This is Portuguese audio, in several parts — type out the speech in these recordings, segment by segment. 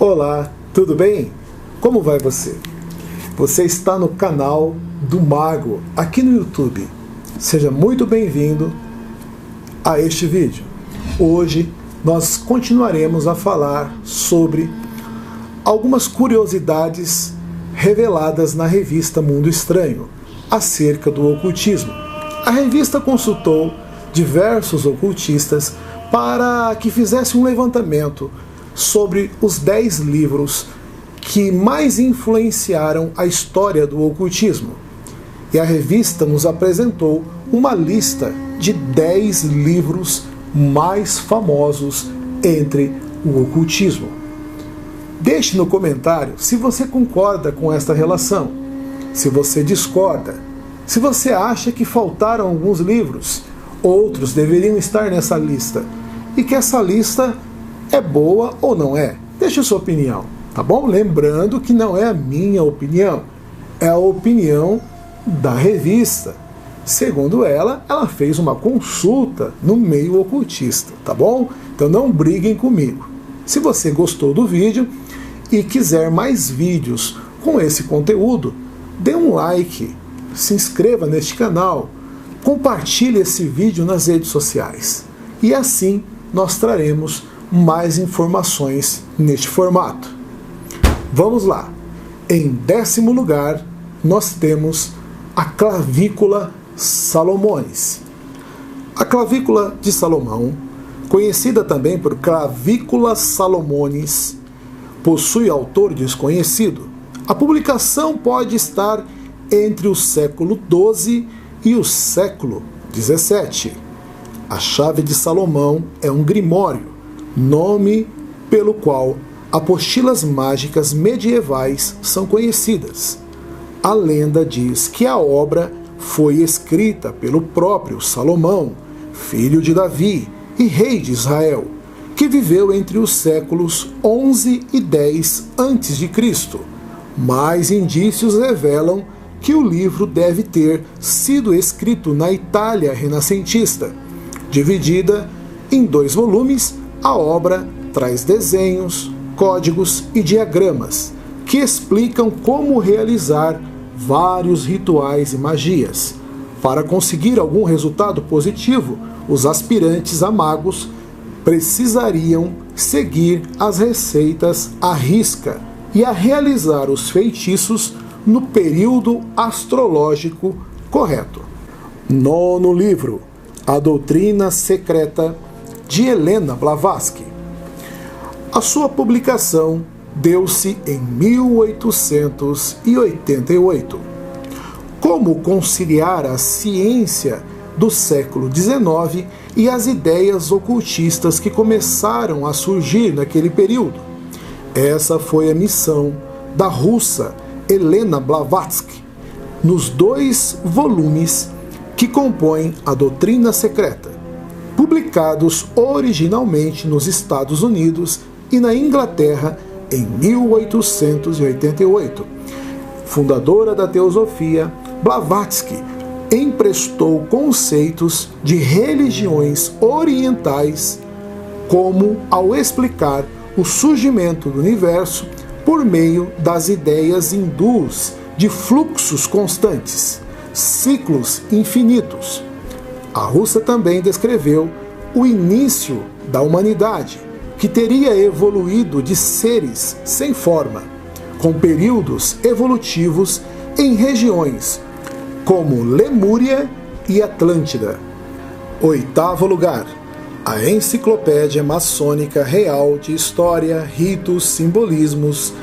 Olá, tudo bem? Como vai você? Você está no canal do Mago, aqui no YouTube. Seja muito bem-vindo a este vídeo. Hoje nós continuaremos a falar sobre algumas curiosidades reveladas na revista Mundo Estranho acerca do ocultismo. A revista consultou diversos ocultistas para que fizesse um levantamento sobre os 10 livros que mais influenciaram a história do ocultismo. E a revista nos apresentou uma lista de 10 livros mais famosos entre o ocultismo. Deixe no comentário se você concorda com esta relação, se você discorda, se você acha que faltaram alguns livros, outros deveriam estar nessa lista, e que essa lista é boa ou não é. Deixe sua opinião, tá bom? Lembrando que não é a minha opinião, é a opinião da revista. Segundo ela fez uma consulta no meio ocultista, tá bom? Então não briguem comigo. Se você gostou do vídeo e quiser mais vídeos com esse conteúdo, dê um like, se inscreva neste canal, compartilhe esse vídeo nas redes sociais. E assim nós traremos mais informações neste formato. Vamos lá. Em 10º lugar, nós temos a clavícula Salomonis. A clavícula de Salomão, conhecida também por clavícula Salomonis, possui autor desconhecido. A publicação pode estar entre o século XII e o século XVII. A chave de Salomão é um grimório, nome pelo qual apostilas mágicas medievais são conhecidas. A lenda diz que a obra foi escrita pelo próprio Salomão, filho de Davi e rei de Israel, que viveu entre os séculos 11 e 10 a.C. Mais indícios revelam que o livro deve ter sido escrito na Itália renascentista. Dividida em 2 volumes, a obra traz desenhos, códigos e diagramas que explicam como realizar vários rituais e magias. Para conseguir algum resultado positivo, os aspirantes a magos precisariam seguir as receitas à risca e a realizar os feitiços no período astrológico correto. 9º livro, A Doutrina Secreta, de Helena Blavatsky. A sua publicação deu-se em 1888. Como conciliar a ciência do século XIX e as ideias ocultistas que começaram a surgir naquele período? Essa foi a missão da russa Helena Blavatsky, nos 2 volumes que compõem a Doutrina Secreta, publicados originalmente nos Estados Unidos e na Inglaterra em 1888. Fundadora da teosofia, Blavatsky emprestou conceitos de religiões orientais, como ao explicar o surgimento do universo por meio das ideias hindus de fluxos constantes, ciclos infinitos. A russa também descreveu o início da humanidade, que teria evoluído de seres sem forma, com períodos evolutivos em regiões como Lemúria e Atlântida. 8º lugar, a Enciclopédia Maçônica Real de História, Ritos, Simbolismos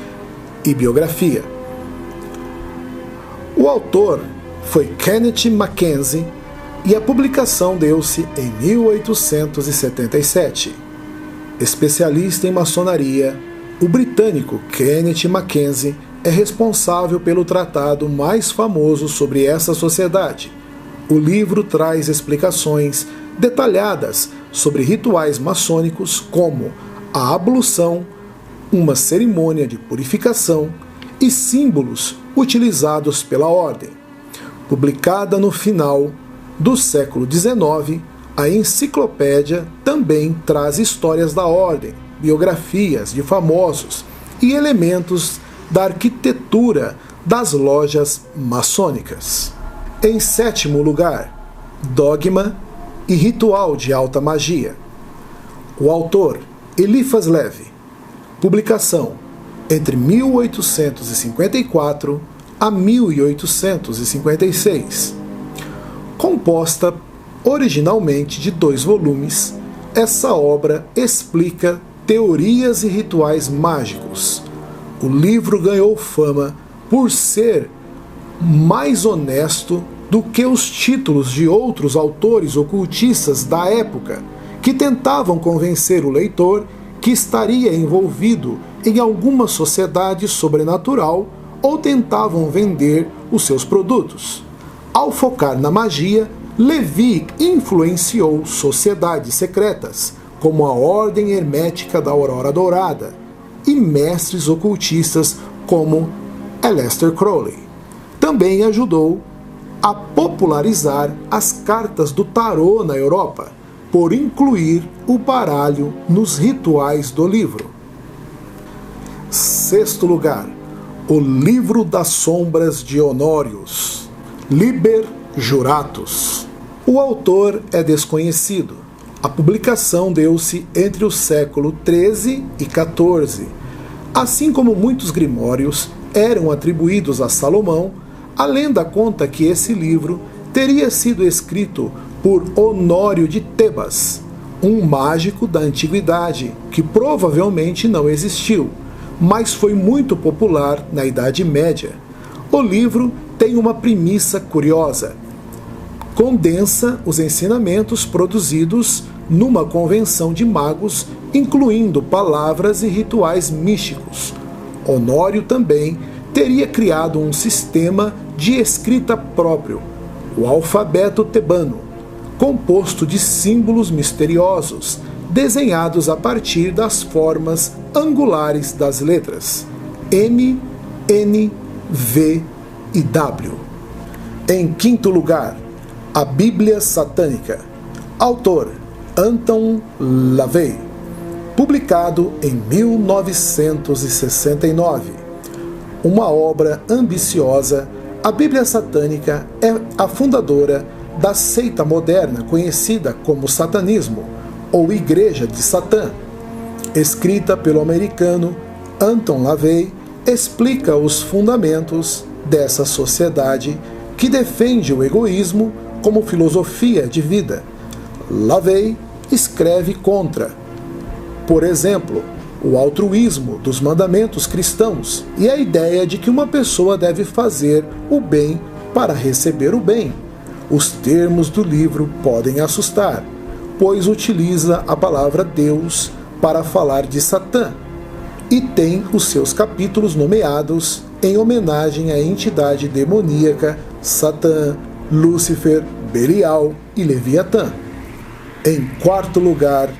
e Biografia. O autor foi Kenneth Mackenzie e a publicação deu-se em 1877. Especialista em maçonaria, o britânico Kenneth Mackenzie é responsável pelo tratado mais famoso sobre essa sociedade. O livro traz explicações detalhadas sobre rituais maçônicos como a ablução, uma cerimônia de purificação e símbolos utilizados pela ordem. Publicada no final do século XIX, a enciclopédia também traz histórias da ordem, biografias de famosos e elementos da arquitetura das lojas maçônicas. Em sétimo lugar, Dogma e Ritual de Alta Magia. O autor, Eliphas Levi. Publicação entre 1854 a 1856. Composta originalmente de 2 volumes, essa obra explica teorias e rituais mágicos. O livro ganhou fama por ser mais honesto do que os títulos de outros autores ocultistas da época, que tentavam convencer o leitor que estaria envolvido em alguma sociedade sobrenatural ou tentavam vender os seus produtos. Ao focar na magia, Levi influenciou sociedades secretas, como a Ordem Hermética da Aurora Dourada, e mestres ocultistas como Aleister Crowley. Também ajudou a popularizar as cartas do tarô na Europa, por incluir o baralho nos rituais do livro. Sexto lugar, o Livro das Sombras de Honorius, Liber Juratus. O autor é desconhecido. A publicação deu-se entre o século XIII e XIV. Assim como muitos grimórios eram atribuídos a Salomão, a lenda conta que esse livro teria sido escrito por Honório de Tebas, um mágico da antiguidade que provavelmente não existiu, mas foi muito popular na Idade Média. O livro tem uma premissa curiosa. Condensa os ensinamentos produzidos numa convenção de magos, incluindo palavras e rituais místicos. Honório também teria criado um sistema de escrita próprio, o alfabeto tebano, composto de símbolos misteriosos, desenhados a partir das formas angulares das letras M, N, V e W. Em quinto lugar, a Bíblia Satânica. Autor, Anton LaVey. Publicado em 1969. Uma obra ambiciosa, a Bíblia Satânica é a fundadora da seita moderna conhecida como satanismo, ou Igreja de Satã. Escrita pelo americano Anton LaVey, explica os fundamentos dessa sociedade que defende o egoísmo como filosofia de vida. LaVey escreve contra, por exemplo, o altruísmo dos mandamentos cristãos e a ideia de que uma pessoa deve fazer o bem para receber o bem. Os termos do livro podem assustar, pois utiliza a palavra Deus para falar de Satã e tem os seus capítulos nomeados em homenagem à entidade demoníaca Satã, Lúcifer, Belial e Leviatã. Em quarto lugar,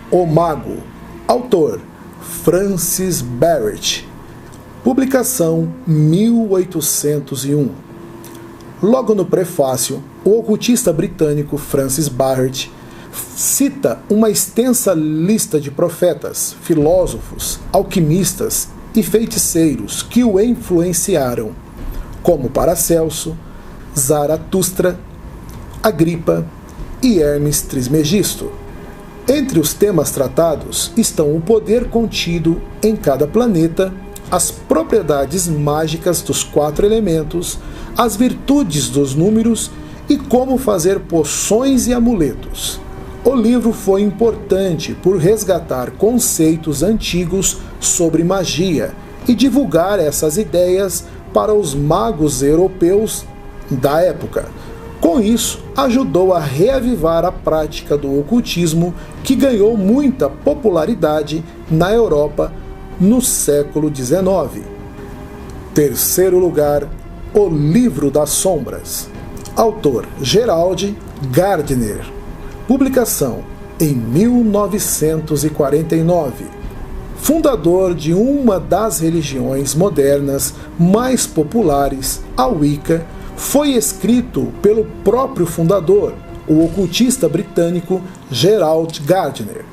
O Mago. Autor, Francis Barrett. Publicação 1801. Logo no prefácio, o ocultista britânico Francis Barrett cita uma extensa lista de profetas, filósofos, alquimistas e feiticeiros que o influenciaram, como Paracelso, Zaratustra, Agripa e Hermes Trismegisto. Entre os temas tratados estão o poder contido em cada planeta, as propriedades mágicas dos 4 elementos, as virtudes dos números e como fazer poções e amuletos. O livro foi importante por resgatar conceitos antigos sobre magia e divulgar essas ideias para os magos europeus da época. Com isso, ajudou a reavivar a prática do ocultismo, que ganhou muita popularidade na Europa no século XIX. Terceiro lugar, O Livro das Sombras. Autor, Gerald Gardner. Publicação em 1949. Fundador de uma das religiões modernas mais populares, a Wicca, foi escrito pelo próprio fundador, o ocultista britânico Gerald Gardner.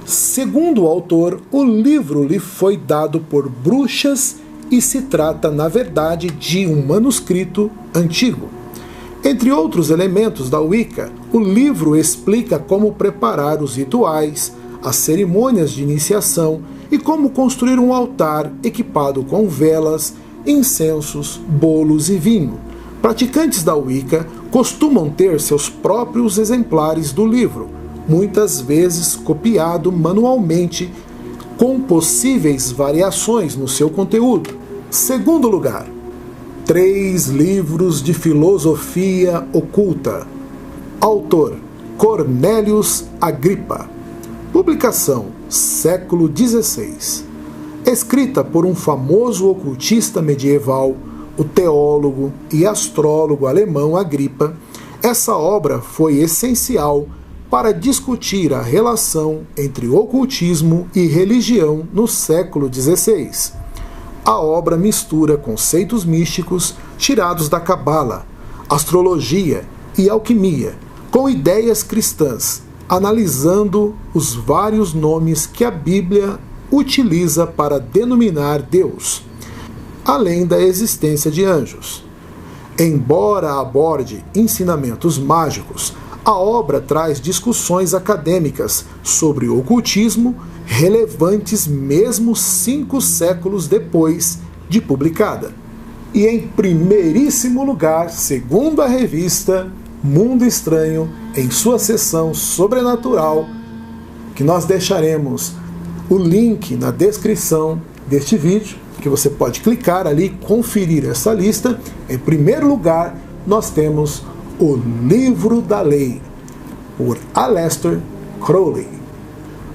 Segundo o autor, o livro lhe foi dado por bruxas e se trata, na verdade, de um manuscrito antigo. Entre outros elementos da Wicca, o livro explica como preparar os rituais, as cerimônias de iniciação e como construir um altar equipado com velas, incensos, bolos e vinho. Praticantes da Wicca costumam ter seus próprios exemplares do livro, muitas vezes copiado manualmente, com possíveis variações no seu conteúdo. Segundo lugar, 3 livros de filosofia oculta. Autor: Cornélius Agrippa. Publicação: século XVI. Escrita por um famoso ocultista medieval, o teólogo e astrólogo alemão Agrippa, essa obra foi essencial para discutir a relação entre ocultismo e religião no século XVI. A obra mistura conceitos místicos tirados da Cabala, astrologia e alquimia, com ideias cristãs, analisando os vários nomes que a Bíblia utiliza para denominar Deus, além da existência de anjos. Embora aborde ensinamentos mágicos, a obra traz discussões acadêmicas sobre o ocultismo relevantes mesmo 5 séculos depois de publicada. E em primeiríssimo lugar, segundo a revista Mundo Estranho, em sua seção Sobrenatural, que nós deixaremos o link na descrição deste vídeo, que você pode clicar ali e conferir essa lista. Em primeiro lugar, nós temos O Livro da Lei, por Aleister Crowley.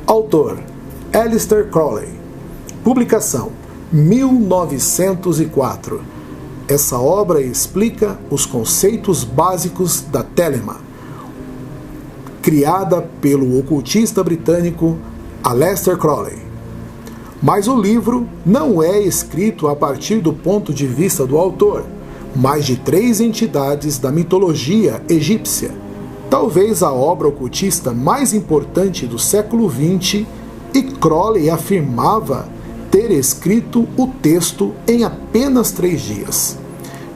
Autor: Aleister Crowley. Publicação: 1904. Essa obra explica os conceitos básicos da Telema, criada pelo ocultista britânico Aleister Crowley. Mas o livro não é escrito a partir do ponto de vista do autor, mas de 3 entidades da mitologia egípcia, talvez a obra ocultista mais importante do século XX, e Crowley afirmava ter escrito o texto em apenas 3 dias.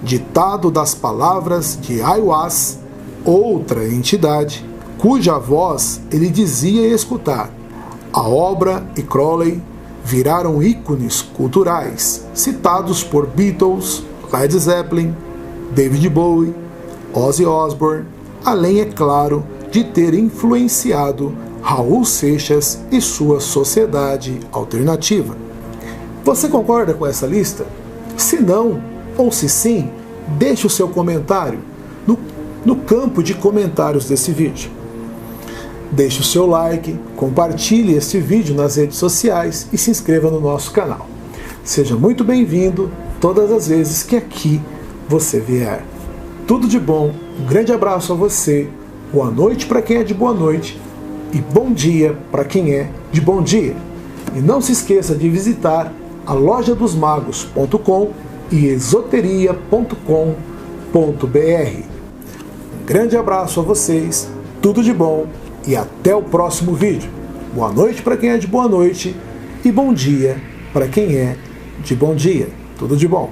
Ditado das palavras de Aiwass, outra entidade, cuja voz ele dizia escutar. A obra e Crowley viraram ícones culturais, citados por Beatles, Led Zeppelin, David Bowie, Ozzy Osbourne, além, é claro, de ter influenciado Raul Seixas e sua Sociedade Alternativa. Você concorda com essa lista? Se não, ou se sim, deixe o seu comentário no campo de comentários desse vídeo. Deixe o seu like, compartilhe este vídeo nas redes sociais e se inscreva no nosso canal. Seja muito bem-vindo todas as vezes que aqui você vier. Tudo de bom, um grande abraço a você, boa noite para quem é de boa noite e bom dia para quem é de bom dia. E não se esqueça de visitar a lojadosmagos.com e esoteria.com.br. Um grande abraço a vocês, tudo de bom e até o próximo vídeo. Boa noite para quem é de boa noite e bom dia para quem é de bom dia. Tudo de bom.